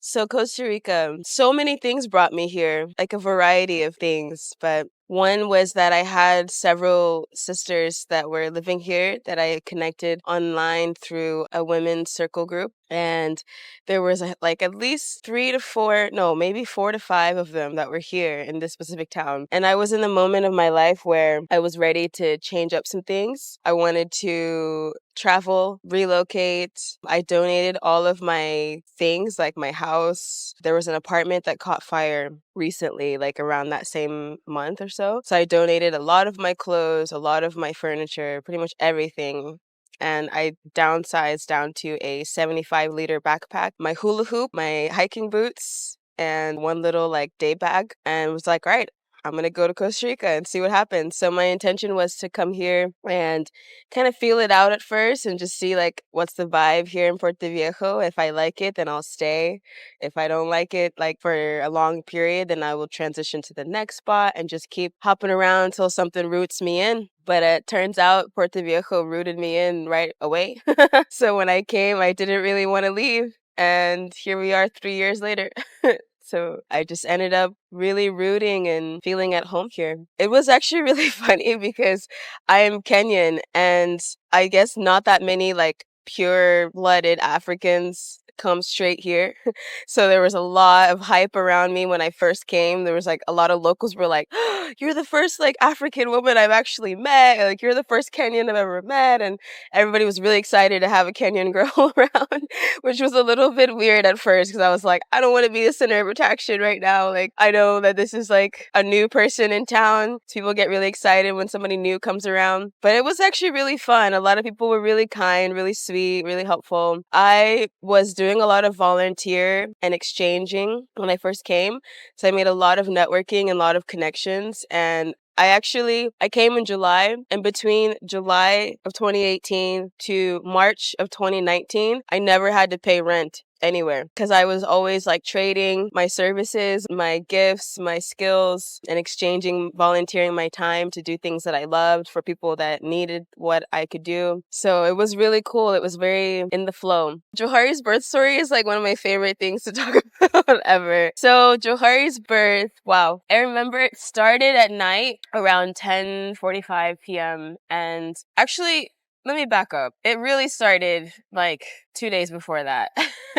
So Costa Rica, so many things brought me here, like a variety of things, but one was that I had several sisters that were living here that I connected online through a women's circle group. And there was like at least three to four, no, maybe four to five of them that were here in this specific town. And I was in the moment of my life where I was ready to change up some things. I wanted to travel, relocate. I donated all of my things, like my house. There was an apartment that caught fire recently, like around that same month or so. So I donated a lot of my clothes, a lot of my furniture, pretty much everything. And I downsized down to a 75-liter backpack, my hula hoop, my hiking boots, and one little like day bag, and was like, all right, I'm going to go to Costa Rica and see what happens. So my intention was to come here and kind of feel it out at first and just see like what's the vibe here in Puerto Viejo. If I like it, then I'll stay. If I don't like it like for a long period, then I will transition to the next spot and just keep hopping around until something roots me in. But it turns out Puerto Viejo rooted me in right away. So when I came, I didn't really want to leave. And here we are 3 years later. So I just ended up really rooting and feeling at home here. It was actually really funny because I am Kenyan, and I guess not that many like pure-blooded Africans come straight here. So there was a lot of hype around me when I first came. There was like a lot of locals were like, oh, "You're the first like African woman I've actually met. Like you're the first Kenyan I've ever met." And everybody was really excited to have a Kenyan girl around, which was a little bit weird at first because I was like, I don't want to be the center of attraction right now. Like, I know that this is like a new person in town. People get really excited when somebody new comes around. But it was actually really fun. A lot of people were really kind, really sweet, really helpful. I was doing a lot of volunteer and exchanging when I first came. So I made a lot of networking and a lot of connections. And I came in July, and between July of 2018 to March of 2019, I never had to pay rent anywhere because I was always like trading my services, my gifts, my skills, and exchanging, volunteering my time to do things that I loved for people that needed what I could do. So it was really cool. It was very in the flow. Johari's birth story is like one of my favorite things to talk about ever. So Johari's birth, wow. I remember it started at night around 10:45 p.m. And actually, let me back up. It really started like 2 days before that.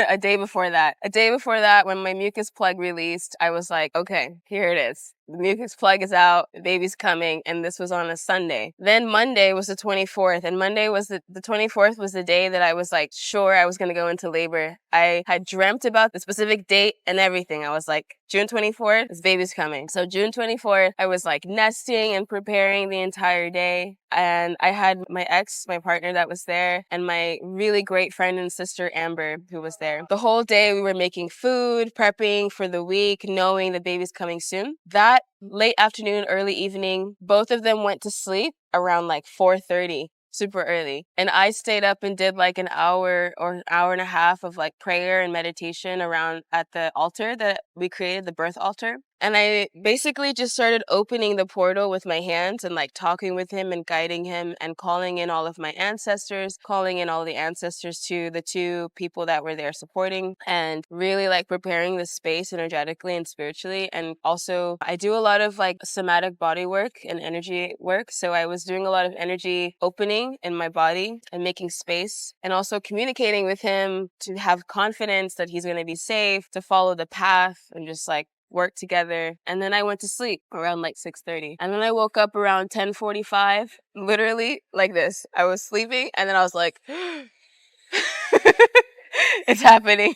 A day before that. A day before that, when my mucus plug released, I was like, okay, here it is. The mucus plug is out, the baby's coming, and this was on a Sunday. Then Monday was the 24th, and Monday was the 24th was the day that I was like sure I was going to go into labor. I had dreamt about the specific date and everything. I was like, June 24th, this baby's coming. So June 24th, I was like nesting and preparing the entire day. And I had my ex, my partner that was there, and my really great friend and sister, Amber, who was there. The whole day we were making food, prepping for the week, knowing the baby's coming soon. That late afternoon, early evening, both of them went to sleep around like 4:30. Super early. And I stayed up and did like an hour or an hour and a half of like prayer and meditation around at the altar that we created, the birth altar. And I basically just started opening the portal with my hands and like talking with him and guiding him and calling in all of my ancestors, calling in all the ancestors to the two people that were there supporting, and really like preparing the space energetically and spiritually. And also I do a lot of like somatic body work and energy work. So I was doing a lot of energy opening in my body and making space, and also communicating with him to have confidence that he's going to be safe, to follow the path, and just like work together. And then I went to sleep around like 6:30. And then I woke up around 10:45, literally like this. I was sleeping and then I was like, it's happening.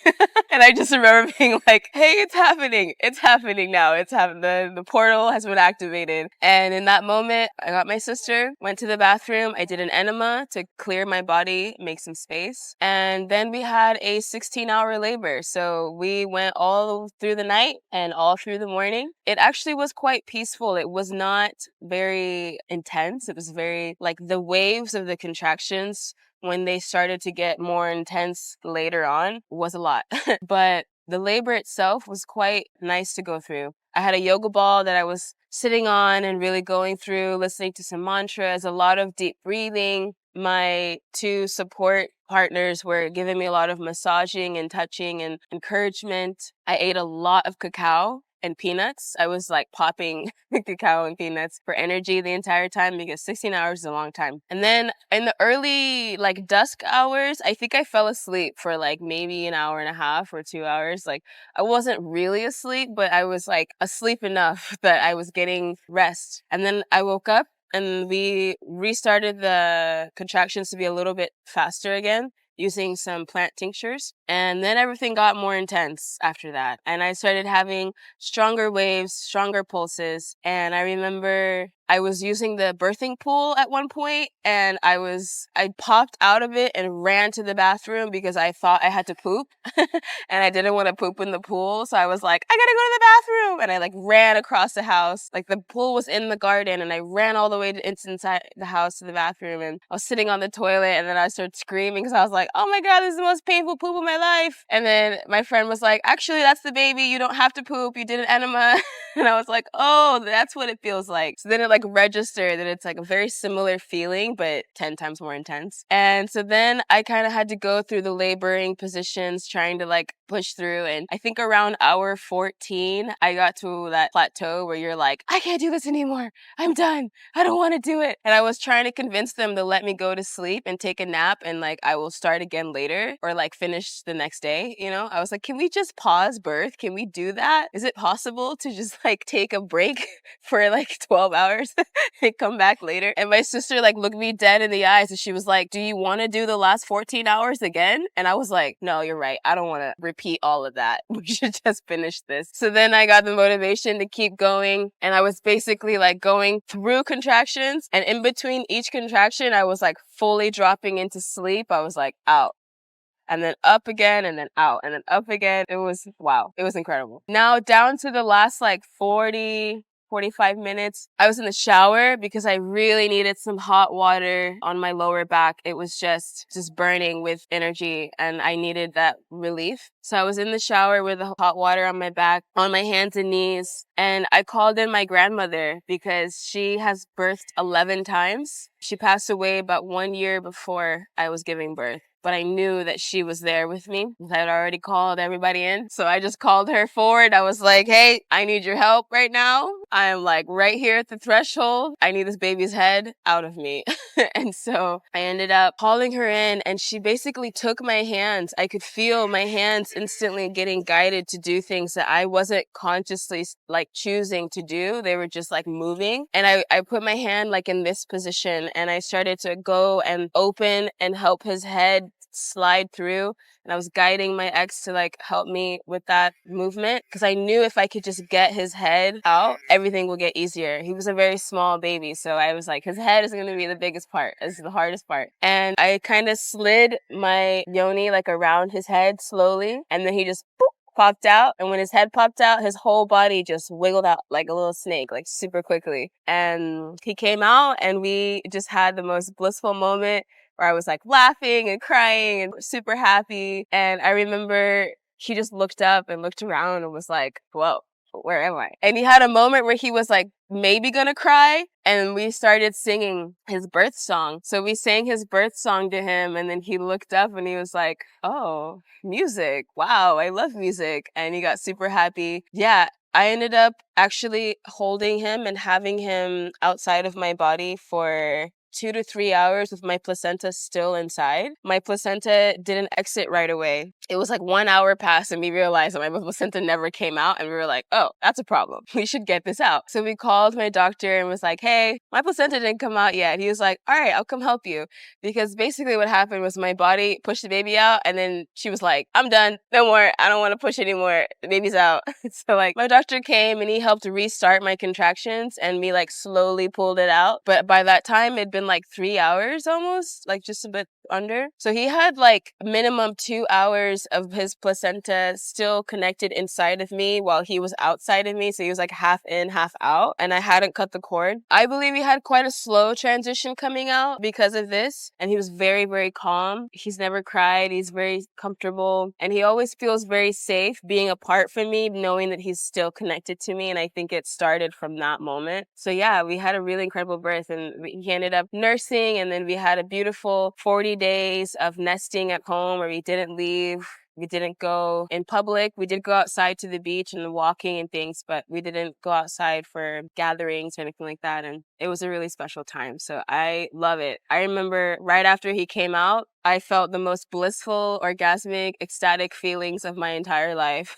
And I just remember being like, hey, it's happening. It's happening now. It's happening. The portal has been activated. And in that moment, I got my sister, went to the bathroom. I did an enema to clear my body, make some space. And then we had a 16-hour labor. So we went all through the night and all through the morning. It actually was quite peaceful. It was not very intense. It was very like the waves of the contractions when they started to get more intense later on was a lot. But the labor itself was quite nice to go through. I had a yoga ball that I was sitting on and really going through, listening to some mantras, a lot of deep breathing, my two support partners were giving me a lot of massaging and touching and encouragement. I ate a lot of cacao and peanuts. I was like popping cacao and peanuts for energy the entire time because 16 hours is a long time. And then in the early like dusk hours, I think I fell asleep for like maybe an hour and a half or 2 hours. Like I wasn't really asleep, but I was like asleep enough that I was getting rest. And then I woke up and we restarted the contractions to be a little bit faster again using some plant tinctures. And then everything got more intense after that. And I started having stronger waves, stronger pulses. And I remember I was using the birthing pool at one point and I popped out of it and ran to the bathroom because I thought I had to poop and I didn't want to poop in the pool. So I was like, I gotta go to the bathroom. And I like ran across the house. Like the pool was in the garden and I ran all the way inside the house to the bathroom and I was sitting on the toilet and then I started screaming because I was like, oh my God, this is the most painful poop of my life. And then my friend was like, actually, that's the baby. You don't have to poop. You did an enema. And I was like, oh, that's what it feels like. So then it like registered that it's like a very similar feeling, but 10 times more intense. And so then I kind of had to go through the laboring positions, trying to like push through. And I think around hour 14, I got to that plateau where you're like, I can't do this anymore. I'm done. I don't want to do it. And I was trying to convince them to let me go to sleep and take a nap and like I will start again later or like finish the next day. You know, I was like, can we just pause birth? Can we do that? Is it possible to just like take a break for like 12 hours and come back later? And my sister like looked me dead in the eyes and she was like, do you want to do the last 14 hours again? And I was like, no, you're right. I don't want to repeat all of that. We should just finish this. So then I got the motivation to keep going. And I was basically like going through contractions. And in between each contraction, I was like fully dropping into sleep. I was like out. And then up again, and then out, and then up again. It was, wow. It was incredible. Now down to the last like 45 minutes. I was in the shower because I really needed some hot water on my lower back. It was just burning with energy and I needed that relief. So I was in the shower with the hot water on my back, on my hands and knees. And I called in my grandmother because she has birthed 11 times. She passed away about 1 year before I was giving birth. But I knew that she was there with me. I had already called everybody in. So I just called her forward. I was like, hey, I need your help right now. I am like right here at the threshold. I need this baby's head out of me. And so I ended up calling her in and she basically took my hands. I could feel my hands instantly getting guided to do things that I wasn't consciously like choosing to do. They were just like moving. And I put my hand like in this position and I started to go and open and help his head slide through. And I was guiding my ex to like help me with that movement because I knew if I could just get his head out, everything will get easier. He was a very small baby. So I was like, his head is going to be the biggest part. It's the hardest part. And I kind of slid my yoni like around his head slowly. And then he just boop, popped out. And when his head popped out, his whole body just wiggled out like a little snake, like super quickly. And he came out and we just had the most blissful moment where I was like laughing and crying and super happy. And I remember he just looked up and looked around and was like, whoa, where am I? And he had a moment where he was like maybe gonna cry. And we started singing his birth song. So we sang his birth song to him. And then he looked up and he was like, oh, music. Wow, I love music. And he got super happy. Yeah. I ended up actually holding him and having him outside of my body for 2 to 3 hours with my placenta still inside. My placenta didn't exit right away. It was like 1 hour passed and we realized that my placenta never came out and we were like, oh, that's a problem. We should get this out. So we called my doctor and was like, hey, my placenta didn't come out yet. He was like, all right, I'll come help you. Because basically what happened was my body pushed the baby out and then she was like, I'm done. No more. I don't want to push anymore. The baby's out. So like my doctor came and he helped restart my contractions and we like slowly pulled it out. But by that time it'd been like 3 hours almost, like just a bit under. So he had like minimum 2 hours of his placenta still connected inside of me while he was outside of me. So he was like half in, half out, and I hadn't cut the cord. I believe he had quite a slow transition coming out because of this. And he was very, very calm. He's never cried. He's very comfortable. And he always feels very safe being apart from me, knowing that he's still connected to me. And I think it started from that moment. So yeah, we had a really incredible birth, and he ended up nursing, and then we had a beautiful 40 days of nesting at home where we didn't leave. We didn't go in public. We did go outside to the beach and walking and things, but we didn't go outside for gatherings or anything like that. And it was a really special time. So I love it. I remember right after he came out, I felt the most blissful, orgasmic, ecstatic feelings of my entire life.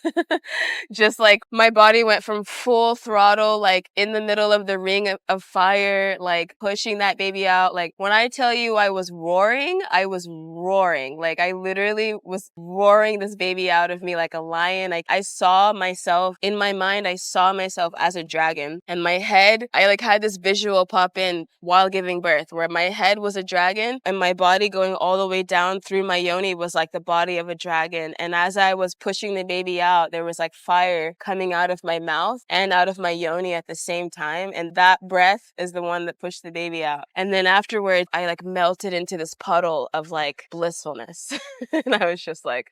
Just like my body went from full throttle, like in the middle of the ring of fire, like pushing that baby out. Like when I tell you I was roaring, I was roaring. Like I literally was roaring this baby out of me like a lion. Like I saw myself in my mind, I saw myself as a dragon. And my head, I like had this visual pop in while giving birth where my head was a dragon and my body going all the way down through my yoni was like the body of a dragon. And as I was pushing the baby out, there was like fire coming out of my mouth and out of my yoni at the same time. And that breath is the one that pushed the baby out. And then afterwards, I like melted into this puddle of like blissfulness. And I was just like,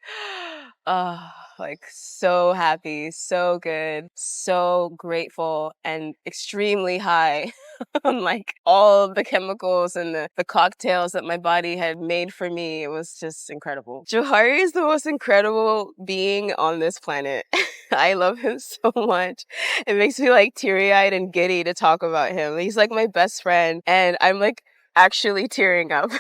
oh, like so happy, so good, so grateful, and extremely high on like all of the chemicals and the cocktails that my body had made for me. It was just incredible. Johari is the most incredible being on this planet. I love him so much. It makes me like teary-eyed and giddy to talk about him. He's like my best friend, and I'm like actually tearing up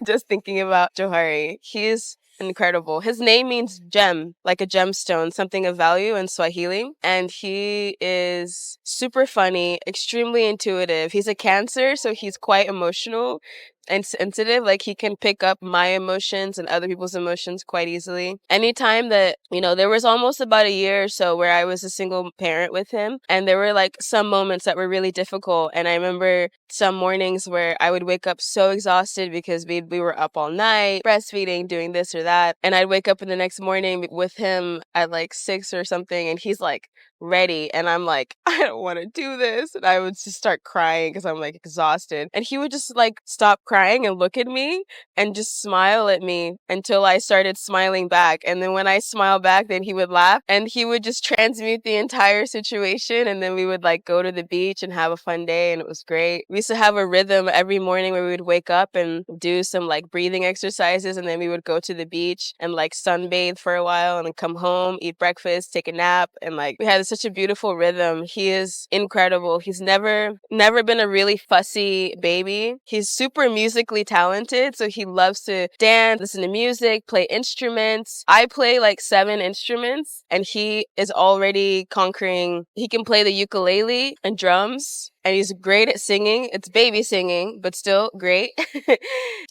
just thinking about Johari. He's incredible. His name means gem, like a gemstone, something of value in Swahili. And he is super funny, extremely intuitive. He's a Cancer, so he's quite emotional and sensitive. Like he can pick up my emotions and other people's emotions quite easily. Anytime that, there was almost about a year or so where I was a single parent with him, and there were like some moments that were really difficult. And I remember some mornings where I would wake up so exhausted because we were up all night breastfeeding, doing this or that. And I'd wake up in the next morning with him at like 6 or something, and he's like ready, and I'm like, I don't want to do this, and I would just start crying because I'm like exhausted, and he would just like stop crying and look at me and just smile at me until I started smiling back. And then when I smile back, then he would laugh, and he would just transmute the entire situation, and then we would like go to the beach and have a fun day, and it was great. We used to have a rhythm every morning where we would wake up and do some like breathing exercises, and then we would go to the beach and like sunbathe for a while and then come home, eat breakfast, take a nap, and like we had such a beautiful rhythm. He is incredible. He's never been a really fussy baby. He's super musically talented, so he loves to dance, listen to music, play instruments. I play like 7 instruments, and he is already conquering. He can play the ukulele and drums, and he's great at singing. It's baby singing, but still great.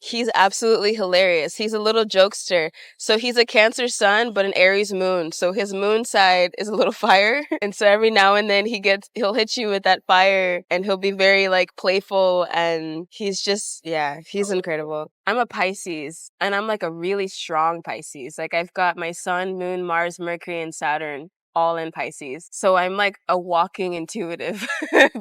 He's absolutely hilarious. He's a little jokester. So he's a Cancer sun, but an Aries moon. So his moon side is a little fire. And so every now and then he'll hit you with that fire, and he'll be very like playful, and he's just, yeah, he's incredible. I'm a Pisces, and I'm like a really strong Pisces. Like I've got my sun, moon, Mars, Mercury, and Saturn all in Pisces. So I'm like a walking intuitive,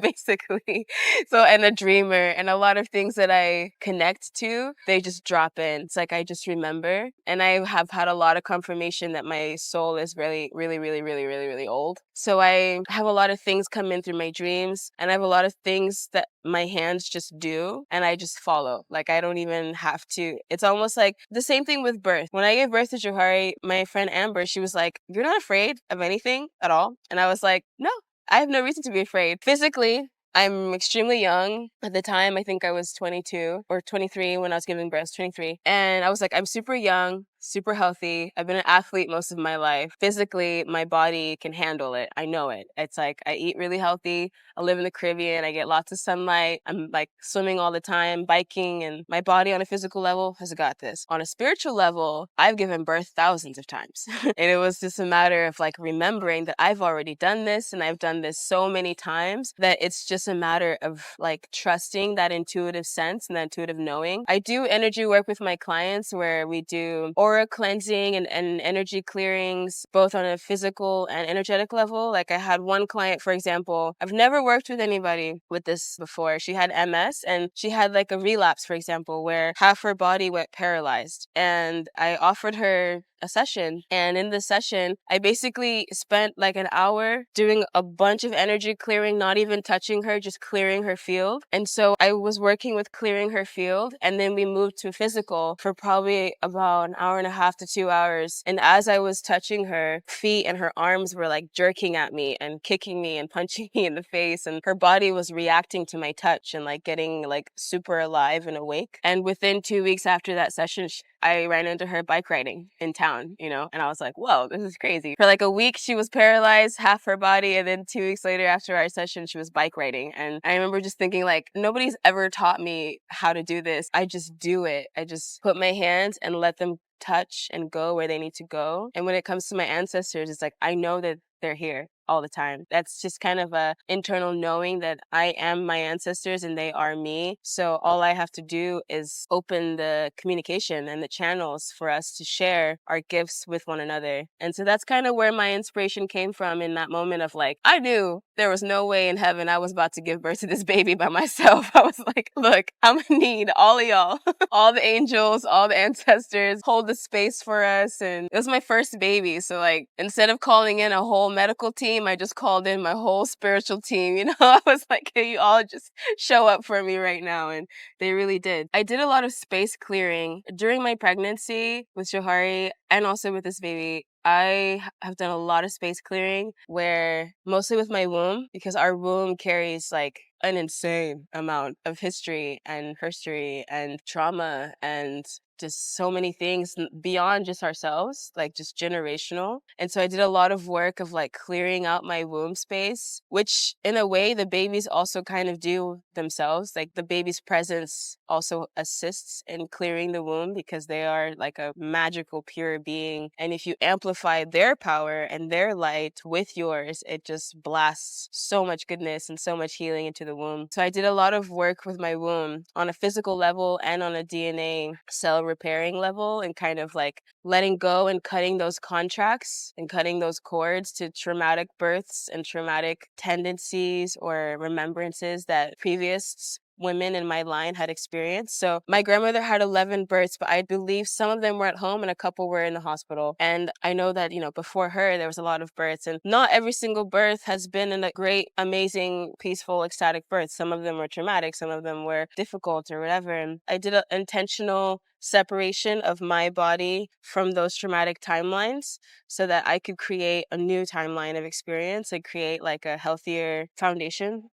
basically. So, and a dreamer, and a lot of things that I connect to, they just drop in. It's like I just remember. And I have had a lot of confirmation that my soul is really, really, really, really, really, really old. So I have a lot of things come in through my dreams, and I have a lot of things that my hands just do, and I just follow. Like I don't even have to. It's almost like the same thing with birth. When I gave birth to Johari, my friend Amber, she was like, "You're not afraid of anything at all?" And I was like, "No, I have no reason to be afraid." Physically, I'm extremely young. At the time, I think I was 22 or 23 when I was giving birth, 23. And I was like, I'm super young, super healthy. I've been an athlete most of my life. Physically, my body can handle it. I know it. It's like I eat really healthy. I live in the Caribbean. I get lots of sunlight. I'm like swimming all the time, biking, and my body on a physical level has got this. On a spiritual level, I've given birth thousands of times. And it was just a matter of like remembering that I've already done this and I've done this so many times that it's just a matter of like trusting that intuitive sense and that intuitive knowing. I do energy work with my clients where we do aura cleansing and energy clearings, both on a physical and energetic level. Like I had one client, for example, I've never worked with anybody with this before. She had MS and she had like a relapse, for example, where half her body went paralyzed. And I offered her a session. And in the session, I basically spent like an hour doing a bunch of energy clearing, not even touching her, just clearing her field. And so I was working with clearing her field. And then we moved to physical for probably about an hour and a half to 2 hours. And as I was touching her feet and her arms were like jerking at me and kicking me and punching me in the face. And her body was reacting to my touch and like getting like super alive and awake. And within 2 weeks after that session, I ran into her bike riding in town, and I was like, whoa, this is crazy. For like a week, she was paralyzed, half her body. And then 2 weeks later after our session, she was bike riding. And I remember just thinking like, nobody's ever taught me how to do this. I just do it. I just put my hands and let them touch and go where they need to go. And when it comes to my ancestors, it's like, I know that they're here all the time. That's just kind of a internal knowing that I am my ancestors and they are me. So all I have to do is open the communication and the channels for us to share our gifts with one another. And so that's kind of where my inspiration came from in that moment of like, I knew there was no way in heaven I was about to give birth to this baby by myself. I was like, look, I'm gonna need all of y'all, all the angels, all the ancestors, hold the space for us. And it was my first baby. So like, instead of calling in a whole medical team, I just called in my whole spiritual team. I was like, hey, you all just show up for me right now. And they really did. I did a lot of space clearing during my pregnancy with Johari and also with this baby. I have done a lot of space clearing where mostly with my womb, because our womb carries like an insane amount of history and herstory and trauma and just so many things beyond just ourselves, like just generational. And so I did a lot of work of like clearing out my womb space, which in a way the babies also kind of do themselves. Like the baby's presence also assists in clearing the womb because they are like a magical, pure being. And if you amplify their power and their light with yours, it just blasts so much goodness and so much healing into the womb. So I did a lot of work with my womb on a physical level and on a DNA cell repairing level, and kind of like letting go and cutting those contracts and cutting those cords to traumatic births and traumatic tendencies or remembrances that previous women in my line had experienced. So my grandmother had 11 births, but I believe some of them were at home and a couple were in the hospital. And I know that, before her, there was a lot of births, and not every single birth has been a great, amazing, peaceful, ecstatic birth. Some of them were traumatic, some of them were difficult or whatever. And I did an intentional separation of my body from those traumatic timelines so that I could create a new timeline of experience and create like a healthier foundation.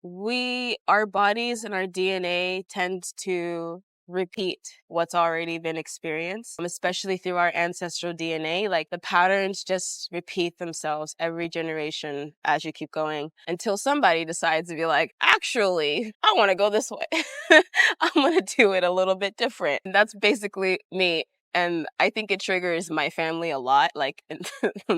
Our bodies and our DNA tend to repeat what's already been experienced, especially through our ancestral DNA. Like the patterns just repeat themselves every generation as you keep going until somebody decides to be like, actually, I want to go this way. I'm going to do it a little bit different. And that's basically me. And I think it triggers my family a lot, like in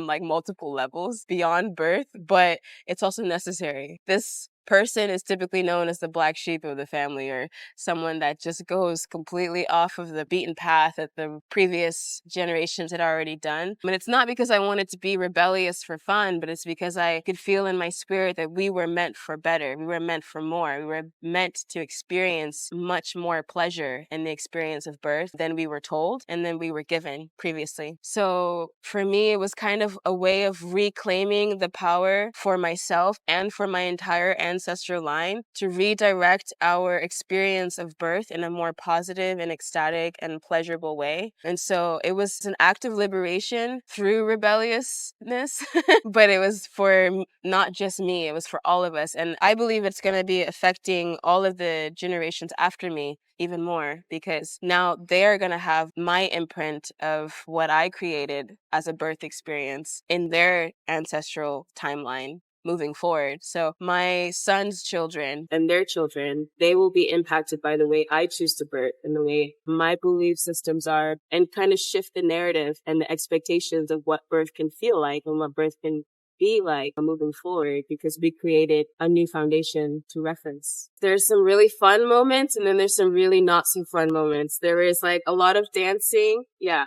like multiple levels beyond birth, but it's also necessary. This person is typically known as the black sheep of the family, or someone that just goes completely off of the beaten path that the previous generations had already done. And it's not because I wanted to be rebellious for fun, but it's because I could feel in my spirit that we were meant for better. We were meant for more. We were meant to experience much more pleasure in the experience of birth than we were told and than we were given previously. So for me, it was kind of a way of reclaiming the power for myself and for my entire ancestral line to redirect our experience of birth in a more positive and ecstatic and pleasurable way. And so it was an act of liberation through rebelliousness, but it was for not just me, it was for all of us. And I believe it's going to be affecting all of the generations after me even more, because now they're going to have my imprint of what I created as a birth experience in their ancestral timeline moving forward. So my son's children and their children, they will be impacted by the way I choose to birth and the way my belief systems are, and kind of shift the narrative and the expectations of what birth can feel like and what birth can be like moving forward, because we created a new foundation to reference. There's some really fun moments, and then there's some really not so fun moments. There is like a lot of dancing. Yeah,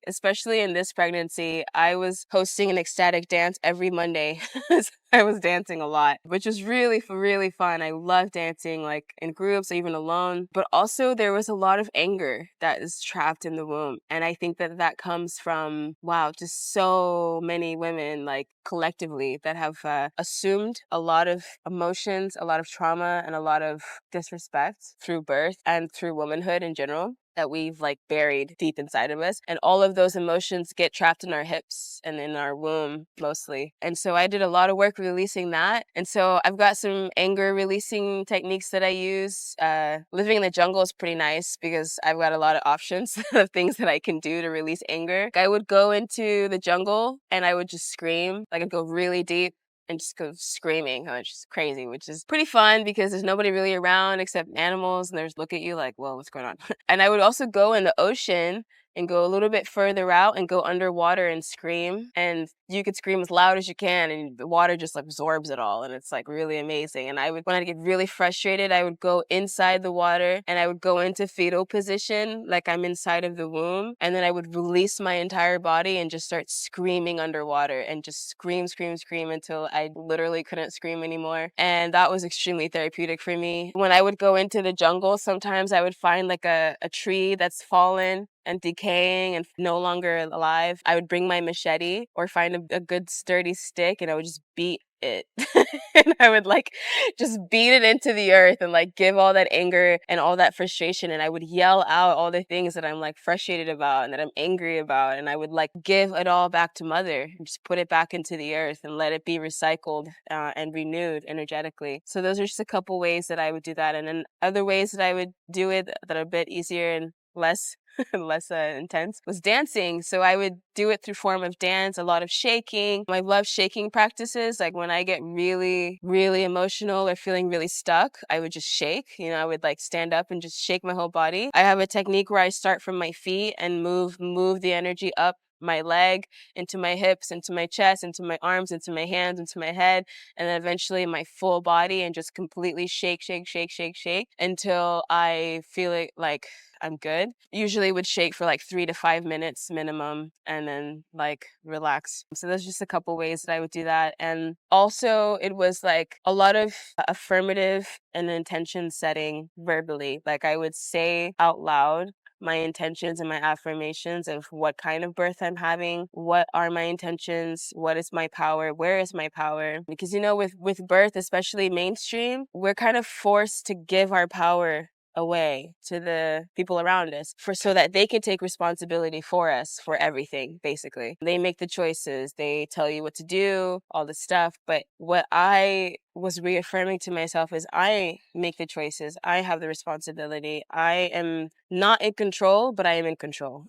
especially in this pregnancy, I was hosting an ecstatic dance every Monday. I was dancing a lot, which was really, really fun. I love dancing, like in groups or even alone. But also there was a lot of anger that is trapped in the womb. And I think that that comes from, wow, just so many women, like collectively, that have assumed a lot of emotions, a lot of trauma, and a lot of disrespect through birth and through womanhood in general, that we've like buried deep inside of us. And all of those emotions get trapped in our hips and in our womb mostly. And so I did a lot of work releasing that. And so I've got some anger releasing techniques that I use. Living in the jungle is pretty nice because I've got a lot of options of things that I can do to release anger. I would go into the jungle and I would just scream. Like I'd go really deep and just go screaming, which is crazy, which is pretty fun because there's nobody really around except animals, and they just look at you like, well, what's going on? And I would also go in the ocean and go a little bit further out and go underwater and scream. And you could scream as loud as you can, and the water just absorbs it all. And it's like really amazing. And when I'd get really frustrated, I would go inside the water and I would go into fetal position, like I'm inside of the womb. And then I would release my entire body and just start screaming underwater and just scream, scream, scream until I literally couldn't scream anymore. And that was extremely therapeutic for me. When I would go into the jungle, sometimes I would find like a tree that's fallen and decaying and no longer alive. I would bring my machete or find a good sturdy stick, and I would just beat it. And I would like just beat it into the earth and like give all that anger and all that frustration, and I would yell out all the things that I'm like frustrated about and that I'm angry about, and I would like give it all back to mother and just put it back into the earth and let it be recycled and renewed energetically. So those are just a couple ways that I would do that. And then other ways that I would do it that are a bit easier and less intense was dancing. So I would do it through form of dance, a lot of shaking. I love shaking practices. Like when I get really, really emotional or feeling really stuck, I would just shake. I would like stand up and just shake my whole body. I have a technique where I start from my feet and move the energy up my leg, into my hips, into my chest, into my arms, into my hands, into my head, and then eventually my full body, and just completely shake, shake, shake, shake, shake until I feel it like I'm good. Usually would shake for like 3 to 5 minutes minimum and then like relax. So there's just a couple ways that I would do that. And also it was like a lot of affirmative and intention setting verbally. Like I would say out loud my intentions and my affirmations of what kind of birth I'm having, what are my intentions, what is my power, where is my power. Because with birth, especially mainstream, we're kind of forced to give our power away to the people around us so that they can take responsibility for us for everything. Basically, they make the choices, they tell you what to do, all this stuff. But what I was reaffirming to myself is I make the choices, I have the responsibility, I am not in control, but I am in control.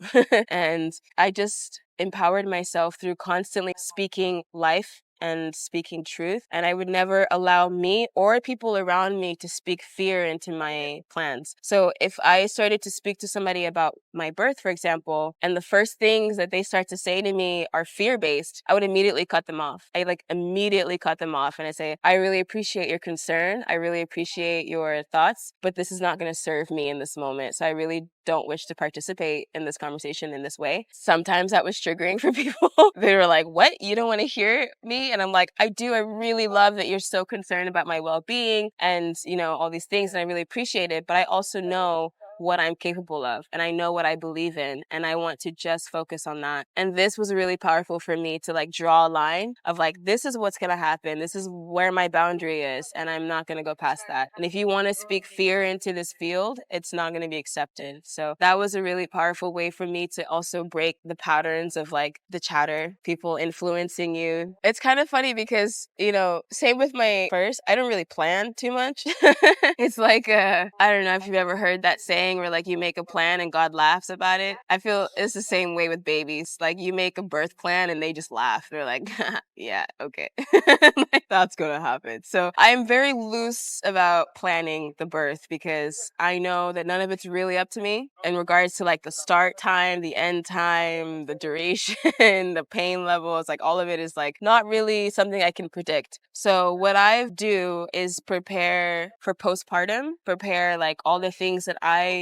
And I just empowered myself through constantly speaking life and speaking truth. And I would never allow me or people around me to speak fear into my plans. So if I started to speak to somebody about my birth, for example, and the first things that they start to say to me are fear-based, I would immediately cut them off. I immediately cut them off. And I say, I really appreciate your concern. I really appreciate your thoughts, but this is not going to serve me in this moment. So I really don't wish to participate in this conversation in this way. Sometimes that was triggering for people. They were like, what? You don't want to hear me? And I'm like, I do. I really love that you're so concerned about my well-being and, all these things. And I really appreciate it. But I also know what I'm capable of and I know what I believe in and I want to just focus on that. And this was really powerful for me to like draw a line of like, this is what's going to happen. This is where my boundary is and I'm not going to go past that. And if you want to speak fear into this field, it's not going to be accepted. So that was a really powerful way for me to also break the patterns of like the chatter, people influencing you. It's kind of funny because, you know, same with my first, I don't really plan too much. It's like, I don't know if you've ever heard that saying where like you make a plan and God laughs about it. I feel it's the same way with babies. Like you make a birth plan and they just laugh. They're like, yeah, okay. Like, that's going to happen. So I'm very loose about planning the birth because I know that none of it's really up to me in regards to like the start time, the end time, the duration, the pain levels, like all of it is like not really something I can predict. So what I do is prepare for postpartum, prepare like all the things that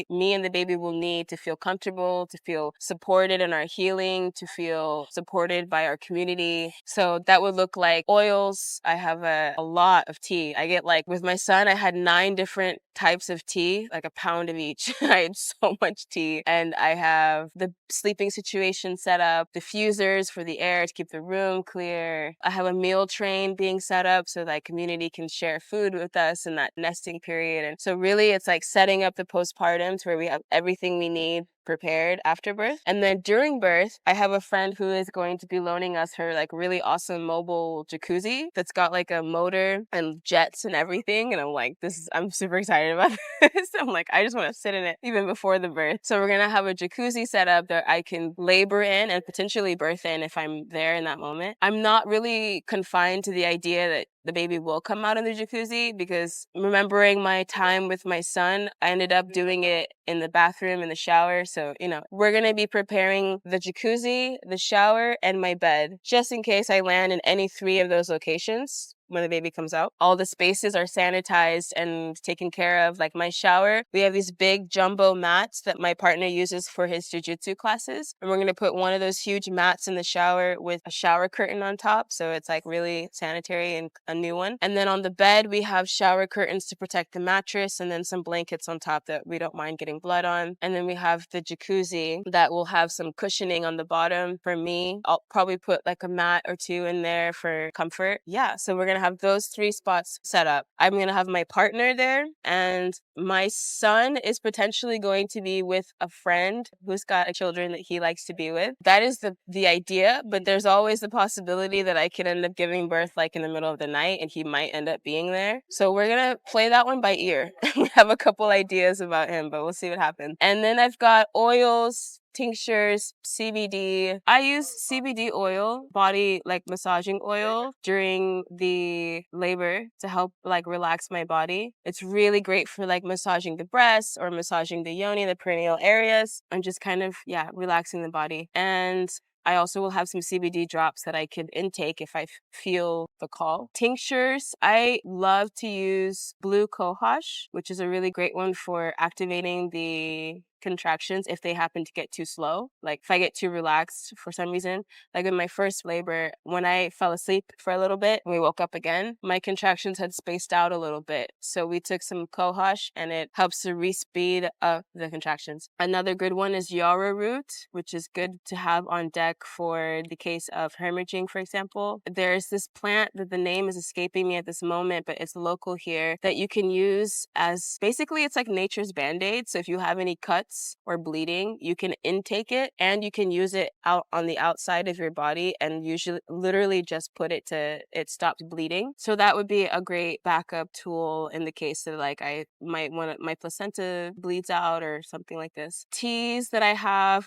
me and the baby will need to feel comfortable, to feel supported in our healing, to feel supported by our community. So that would look like oils. I have a lot of tea. I get like, with my son, I had 9 different types of tea, like a pound of each. I had so much tea. And I have the sleeping situation set up, diffusers for the air to keep the room clear. I have a meal train being set up so that community can share food with us in that nesting period. And so really it's like setting up the postpartum to where we have everything we need prepared after birth. And then during birth, I have a friend who is going to be loaning us her like really awesome mobile jacuzzi that's got like a motor and jets and everything. And I'm like, I'm super excited about this. I'm like, I just want to sit in it even before the birth. So we're going to have a jacuzzi set up that I can labor in and potentially birth in if I'm there in that moment. I'm not really confined to the idea that the baby will come out in the jacuzzi because remembering my time with my son, I ended up doing it in the bathroom, in the shower. So, you know, we're going to be preparing the jacuzzi, the shower, and my bed, just in case I land in any 3 of those locations when the baby comes out. All the spaces are sanitized and taken care of. Like my shower, we have these big jumbo mats that my partner uses for his jiu-jitsu classes. And we're going to put one of those huge mats in the shower with a shower curtain on top. So it's like really sanitary and a new one. And then on the bed, we have shower curtains to protect the mattress and then some blankets on top that we don't mind getting blood on. And then we have the jacuzzi that will have some cushioning on the bottom for me. I'll probably put like a mat or 2 in there for comfort. Yeah. So we're going to have those 3 spots set up. I'm going to have my partner there and my son is potentially going to be with a friend who's got children that he likes to be with. That is the idea, but there's always the possibility that I could end up giving birth like in the middle of the night and he might end up being there. So we're going to play that one by ear. We have a couple ideas about him, but we'll see what happens. And then I've got oils, tinctures, CBD. I use CBD oil, body like massaging oil during the labor to help like relax my body. It's really great for like massaging the breasts or massaging the yoni, the perineal areas, and just kind of, relaxing the body. And I also will have some CBD drops that I could intake if I feel the call. Tinctures, I love to use blue cohosh, which is a really great one for activating the contractions if they happen to get too slow. Like if I get too relaxed for some reason, like in my first labor, when I fell asleep for a little bit and we woke up again, my contractions had spaced out a little bit. So we took some cohosh and it helps to re-speed up the contractions. Another good one is yarrow root, which is good to have on deck for the case of hemorrhaging, for example. There's this plant that the name is escaping me at this moment, but it's local here that you can use as basically it's like nature's Band-Aid. So if you have any cuts or bleeding, you can intake it and you can use it out on the outside of your body and usually literally just put it to it stops bleeding. So that would be a great backup tool in the case that like I might want my placenta bleeds out or something like this. Teas that I have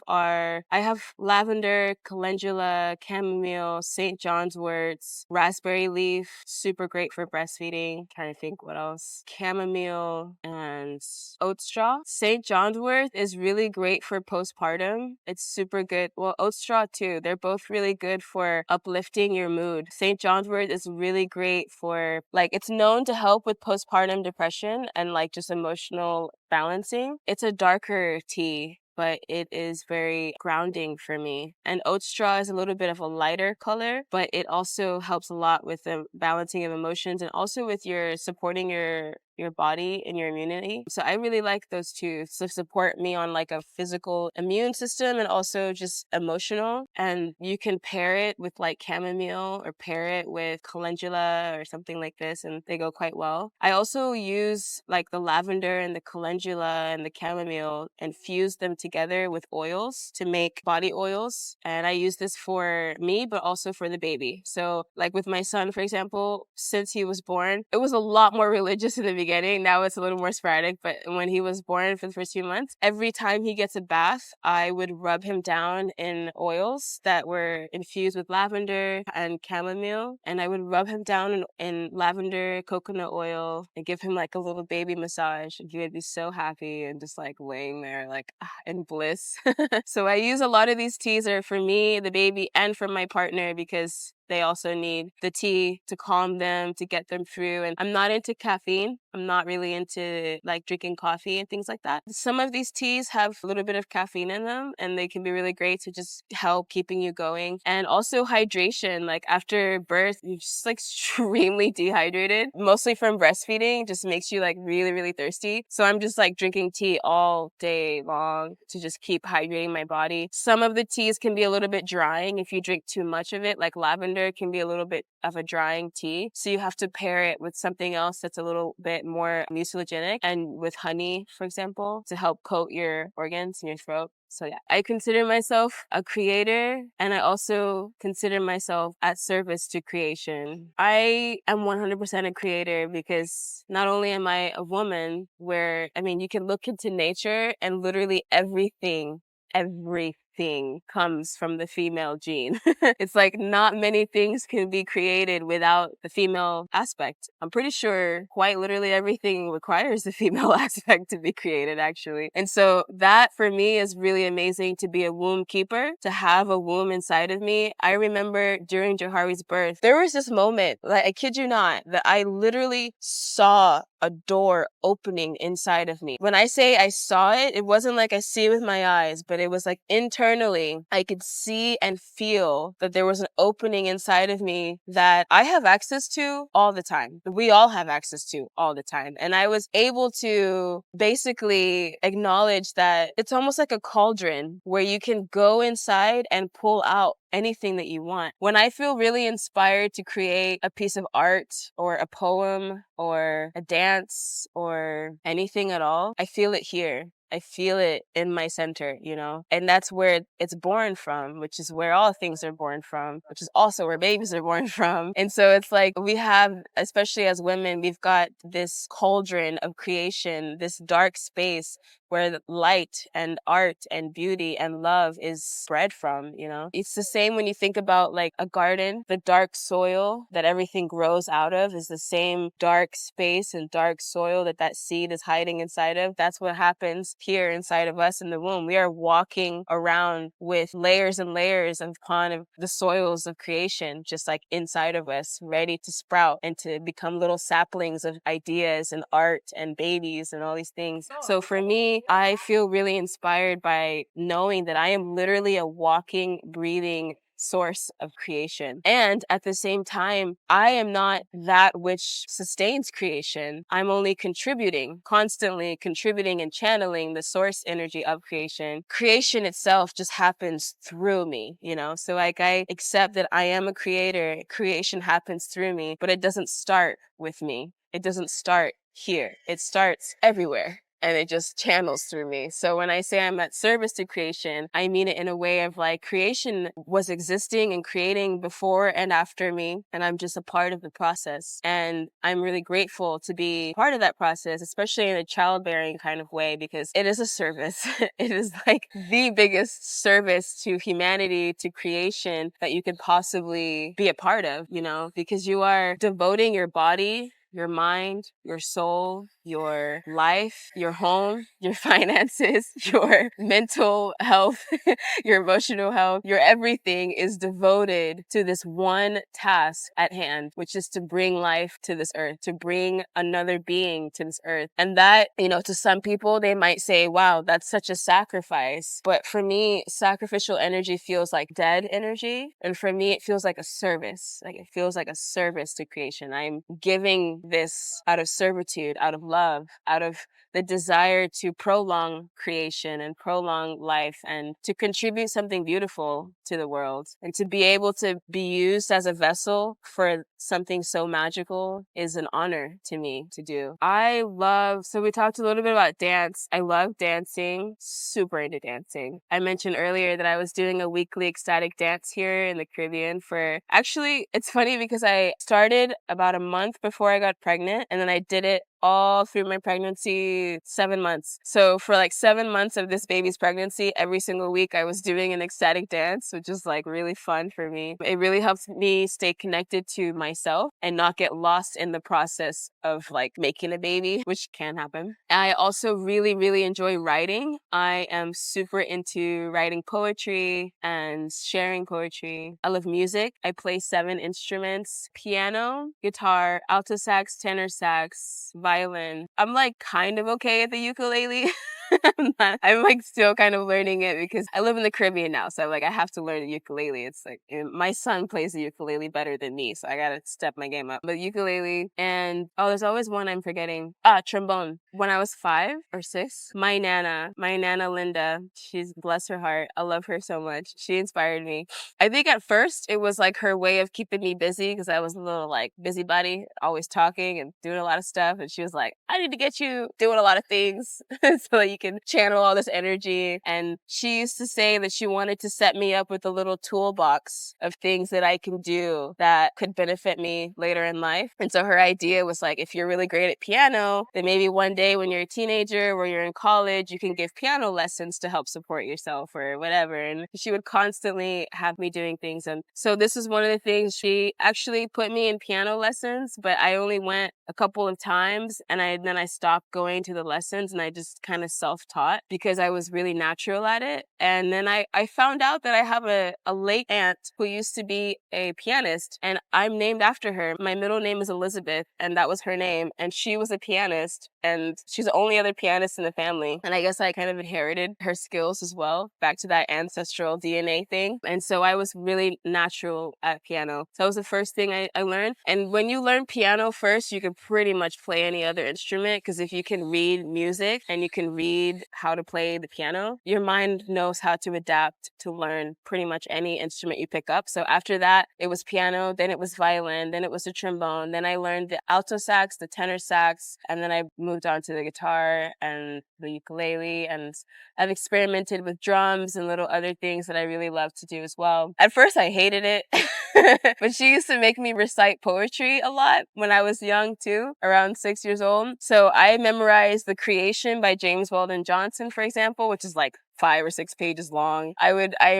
lavender, calendula, chamomile, St. John's worts, raspberry leaf, super great for breastfeeding. Trying to think what else. Chamomile and oat straw. St. John's wort is really great for postpartum. It's super good. Well, oat straw too. They're both really good for uplifting your mood. St. John's wort is really great for like it's known to help with postpartum depression and like just emotional balancing. It's a darker tea, but it is very grounding for me. And oat straw is a little bit of a lighter color, but it also helps a lot with the balancing of emotions and also with your supporting your your body and your immunity. So I really like those two to support me on like a physical immune system and also just emotional. And you can pair it with like chamomile or pair it with calendula or something like this, and they go quite well. I also use like the lavender and the calendula and the chamomile and fuse them together with oils to make body oils. And I use this for me, but also for the baby. So like with my son, for example, since he was born, it was a lot more religious in the beginning. Now it's a little more sporadic, but when he was born for the first few months, every time he gets a bath, I would rub him down in oils that were infused with lavender and chamomile. And I would rub him down in lavender, coconut oil, and give him like a little baby massage. And he would be so happy and just like laying there like in bliss. So I use a lot of these teas are for me, the baby, and for my partner because they also need the tea to calm them, to get them through. And I'm not into caffeine. I'm not really into like drinking coffee and things like that. Some of these teas have a little bit of caffeine in them and they can be really great to just help keeping you going. And also hydration, like after birth, you're just like extremely dehydrated, mostly from breastfeeding, just makes you like really, really thirsty. So I'm just like drinking tea all day long to just keep hydrating my body. Some of the teas can be a little bit drying if you drink too much of it, like lavender can be a little bit of a drying tea. So you have to pair it with something else that's a little bit more mucilagenic and with honey, for example, to help coat your organs in your throat. So yeah, I consider myself a creator and I also consider myself at service to creation. I am 100% a creator because not only am I a woman where, I mean, you can look into nature and literally everything comes from the female gene. It's like not many things can be created without the female aspect. I'm pretty sure quite literally everything requires the female aspect to be created, actually. And so that for me is really amazing to be a womb keeper, to have a womb inside of me. I remember during Johari's birth, there was this moment, like I kid you not, that I literally saw a door opening inside of me. When I say I saw it, it wasn't like I see it with my eyes, but it was like internally, I could see and feel that there was an opening inside of me that I have access to all the time. We all have access to all the time. And I was able to basically acknowledge that it's almost like a cauldron where you can go inside and pull out anything that you want. When I feel really inspired to create a piece of art or a poem or a dance or anything at all, I feel it here. I feel it in my center, you know? And that's where it's born from, which is where all things are born from, which is also where babies are born from. And so it's like we have, especially as women, we've got this cauldron of creation, this dark space where light and art and beauty and love is bred from, you know? It's the same when you think about like a garden, the dark soil that everything grows out of is the same dark space and dark soil that seed is hiding inside of. That's what happens here inside of us in the womb. We are walking around with layers and layers upon the soils of creation, just like inside of us, ready to sprout and to become little saplings of ideas and art and babies and all these things. So for me, I feel really inspired by knowing that I am literally a walking, breathing source of creation. And at the same time, I am not that which sustains creation. I'm only contributing, constantly contributing and channeling the source energy of creation. Creation itself just happens through me, you know? So like I accept that I am a creator. Creation happens through me, but it doesn't start with me. It doesn't start here. It starts everywhere. And it just channels through me. So when I say I'm at service to creation, I mean it in a way of like creation was existing and creating before and after me. And I'm just a part of the process. And I'm really grateful to be part of that process, especially in a childbearing kind of way, because it is a service. It is like the biggest service to humanity, to creation that you could possibly be a part of, you know, because you are devoting your body, your mind, your soul, your life, your home, your finances, your mental health, your emotional health, your everything is devoted to this one task at hand, which is to bring life to this earth, to bring another being to this earth. And that, to some people, they might say, wow, that's such a sacrifice. But for me, sacrificial energy feels like dead energy. And for me, it feels like a service. Like it feels like a service to creation. I'm giving this out of servitude, out of love, out of the desire to prolong creation and prolong life and to contribute something beautiful to the world. And to be able to be used as a vessel for something so magical is an honor to me to do. So we talked a little bit about dance. I love dancing, super into dancing. I mentioned earlier that I was doing a weekly ecstatic dance here in the Caribbean actually, it's funny because I started about a month before I got pregnant, and then I did it all through my pregnancy, 7 months. So for like 7 months of this baby's pregnancy, every single week I was doing an ecstatic dance, which is like really fun for me. It really helps me stay connected to myself and not get lost in the process of like making a baby, which can happen. I also really, really enjoy writing. I am super into writing poetry and sharing poetry. I love music. I play 7 instruments: piano, guitar, alto sax, tenor sax, violin. I'm like kind of okay at the ukulele. I'm like still kind of learning it because I live in the Caribbean now. So I have to learn the ukulele. It's like my son plays the ukulele better than me. So I got to step my game up. But ukulele and, there's always one I'm forgetting. Trombone. When I was 5 or 6, my Nana Linda, she's, bless her heart. I love her so much. She inspired me. I think at first it was like her way of keeping me busy because I was a little like busybody, always talking and doing a lot of stuff. And she was like, I need to get you doing a lot of things so that you can channel all this energy. And she used to say that she wanted to set me up with a little toolbox of things that I can do that could benefit me later in life. And so her idea was like, if you're really great at piano, then maybe one day when you're a teenager or you're in college, you can give piano lessons to help support yourself or whatever. And she would constantly have me doing things. And so this was one of the things. She actually put me in piano lessons, but I only went a couple of times and then I stopped going to the lessons and I just kind of self-taught because I was really natural at it. And then I found out that I have a late aunt who used to be a pianist and I'm named after her. My middle name is Elizabeth and that was her name. And she was a pianist and she's the only other pianist in the family. And I guess I kind of inherited her skills as well, back to that ancestral DNA thing. And so I was really natural at piano. So that was the first thing I learned. And when you learn piano first, you can pretty much play any other instrument because if you can read music and you can read how to play the piano, your mind knows how to adapt to learn pretty much any instrument you pick up. So after that, it was piano, then it was violin, then it was the trombone, then I learned the alto sax, the tenor sax, and then I moved on to the guitar and the ukulele, and I've experimented with drums and little other things that I really love to do as well. At first, I hated it. But she used to make me recite poetry a lot when I was young too, around 6 years old. So I memorized The Creation by James Weldon Johnson, for example, which is like 5 or 6 pages long. I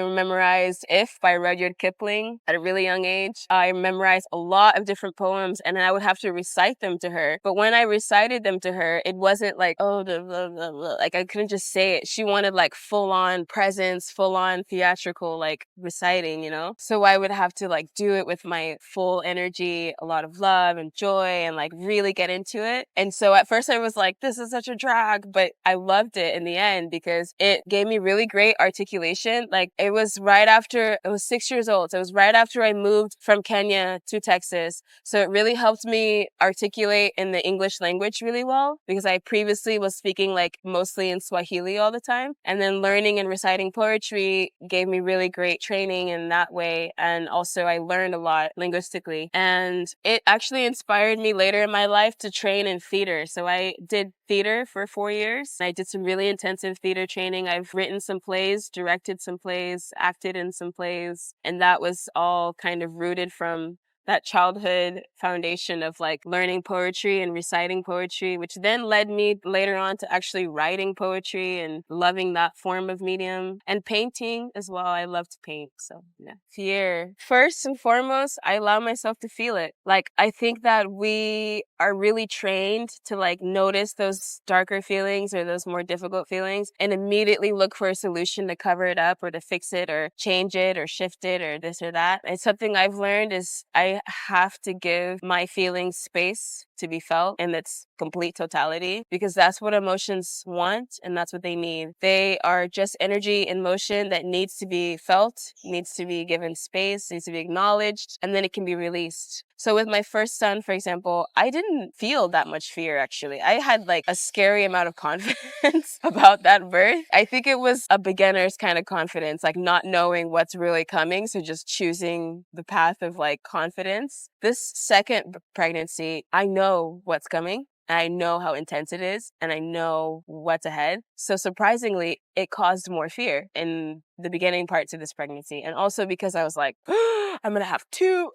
memorized If by Rudyard Kipling at a really young age. I memorized a lot of different poems and then I would have to recite them to her. But when I recited them to her, it wasn't like, blah, blah, blah, blah. Like I couldn't just say it. She wanted like full on presence, full on theatrical, like reciting, So I would have to like do it with my full energy, a lot of love and joy and like really get into it. And so at first I was like, this is such a drag, but I loved it in the end because it gave me really great articulation. Like it was 6 years old. So it was right after I moved from Kenya to Texas. So it really helped me articulate in the English language really well because I previously was speaking like mostly in Swahili all the time. And then learning and reciting poetry gave me really great training in that way. And also I learned a lot linguistically. And it actually inspired me later in my life to train in theater. So I did theater for 4 years. I did some really intensive theater training. I've written some plays, directed some plays, acted in some plays, and that was all kind of rooted from that childhood foundation of like learning poetry and reciting poetry, which then led me later on to actually writing poetry and loving that form of medium, and painting as well. I love to paint. So yeah. Fear. First and foremost, I allow myself to feel it. Like, I think that we are really trained to like notice those darker feelings or those more difficult feelings and immediately look for a solution to cover it up or to fix it or change it or shift it or this or that. And something I've learned is I have to give my feelings space to be felt in its complete totality, because that's what emotions want and that's what they need. They are just energy in motion that needs to be felt, needs to be given space, needs to be acknowledged, and then it can be released. So with my first son, for example, I didn't feel that much fear, actually. I had like a scary amount of confidence about that birth. I think it was a beginner's kind of confidence, like not knowing what's really coming. So just choosing the path of like confidence. This second pregnancy, I know what's coming. I know how intense it is and I know what's ahead. So surprisingly, it caused more fear in the beginning parts of this pregnancy. And also because I was like, I'm going to have two.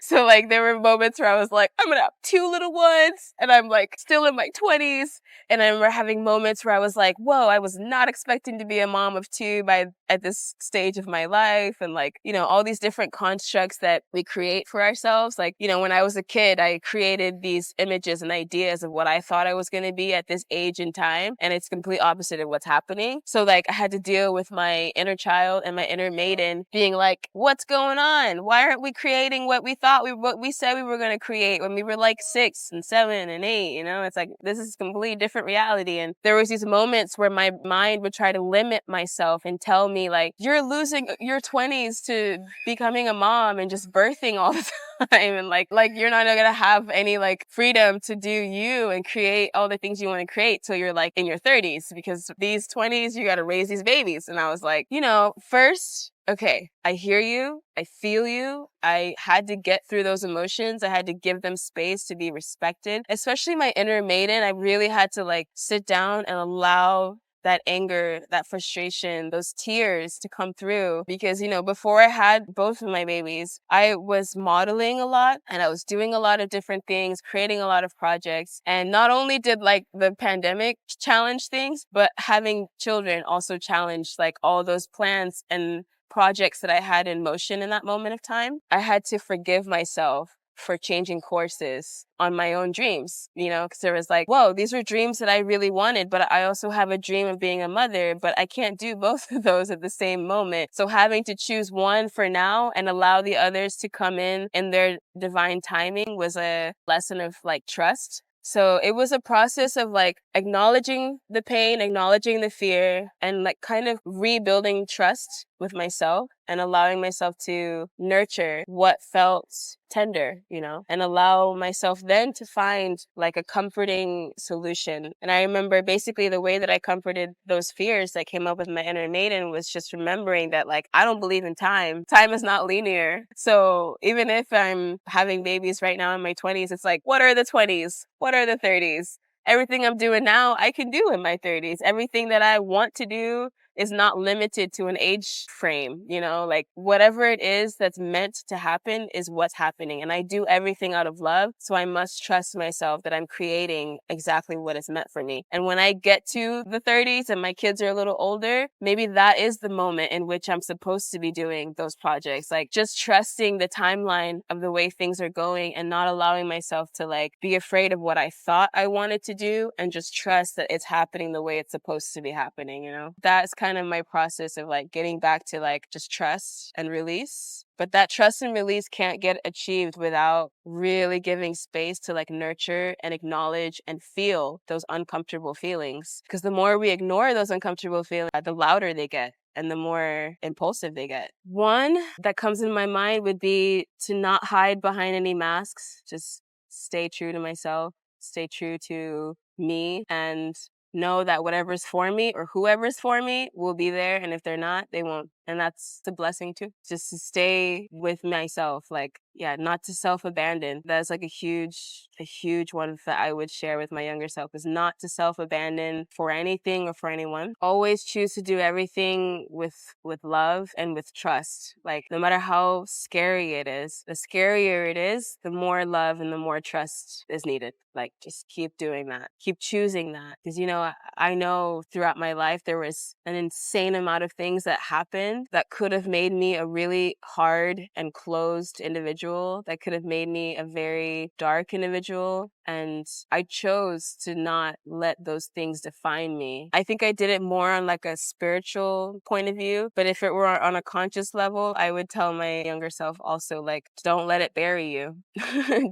So like there were moments where I was like, I'm going to have two little ones. And I'm like still in my 20s. And I remember having moments where I was like, whoa, I was not expecting to be a mom of two at this stage of my life. And like, you know, all these different constructs that we create for ourselves. Like, you know, when I was a kid, I created these images and ideas of what I thought I was going to be at this age and time. And it's complete opposite of what's happening. So like I had to deal with my inner child and my inner maiden being like, what's going on? Why aren't we creating what we said we were going to create when we were like 6 and 7 and 8? You know, it's like, this is a completely different reality. And there was these moments where my mind would try to limit myself and tell me like, you're losing your 20s to becoming a mom and just birthing all the time. And like you're not going to have any like freedom to do you and create all the things you want to create till you're like in your 30s, because these 20s, you got to raise these babies. And I was like, you know, first, okay, I hear you. I feel you. I had to get through those emotions. I had to give them space to be respected, especially my inner maiden. I really had to like sit down and allow that anger, that frustration, those tears to come through. Because, you know, before I had both of my babies, I was modeling a lot and I was doing a lot of different things, creating a lot of projects. And not only did like the pandemic challenge things, but having children also challenged like all those plans and projects that I had in motion in that moment of time. I had to forgive myself for changing courses on my own dreams, you know, because there was like, whoa, these are dreams that I really wanted, but I also have a dream of being a mother, but I can't do both of those at the same moment. So having to choose one for now and allow the others to come in their divine timing was a lesson of like trust. So it was a process of like acknowledging the pain, acknowledging the fear, and like kind of rebuilding trust with myself and allowing myself to nurture what felt tender, you know, and allow myself then to find like a comforting solution. And I remember basically the way that I comforted those fears that came up with my inner maiden was just remembering that like, I don't believe in time. Time is not linear. So even if I'm having babies right now in my 20s, it's like, what are the 20s? What are the 30s? Everything I'm doing now, I can do in my 30s. Everything that I want to do is not limited to an age frame, you know, like whatever it is that's meant to happen is what's happening. And I do everything out of love. So I must trust myself that I'm creating exactly what is meant for me. And when I get to the 30s and my kids are a little older, maybe that is the moment in which I'm supposed to be doing those projects. Like just trusting the timeline of the way things are going and not allowing myself to like be afraid of what I thought I wanted to do, and just trust that it's happening the way it's supposed to be happening, you know? That's kind of my process of like getting back to like just trust and release. But that trust and release can't get achieved without really giving space to like nurture and acknowledge and feel those uncomfortable feelings. Because the more we ignore those uncomfortable feelings, the louder they get and the more impulsive they get. One that comes in my mind would be to not hide behind any masks, just stay true to myself, stay true to me, and know that whatever's for me or whoever's for me will be there. And if they're not, they won't And that's a blessing too. Just to stay with myself, like, yeah, not to self abandon. That's like a huge one that I would share with my younger self, is not to self abandon for anything or for anyone. Always choose to do everything with love and with trust. Like, no matter how scary it is, the scarier it is, the more love and the more trust is needed. Like, just keep doing that. Keep choosing that. Because, I know throughout my life, there was an insane amount of things that happened that could have made me a really hard and closed individual, that could have made me a very dark individual. And I chose to not let those things define me. I think I did it more on like a spiritual point of view, but if it were on a conscious level, I would tell my younger self also, like, don't let it bury you.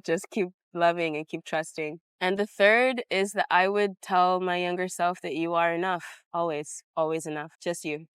Just keep loving and keep trusting. And the third is that I would tell my younger self that you are enough. Always, always enough. Just you.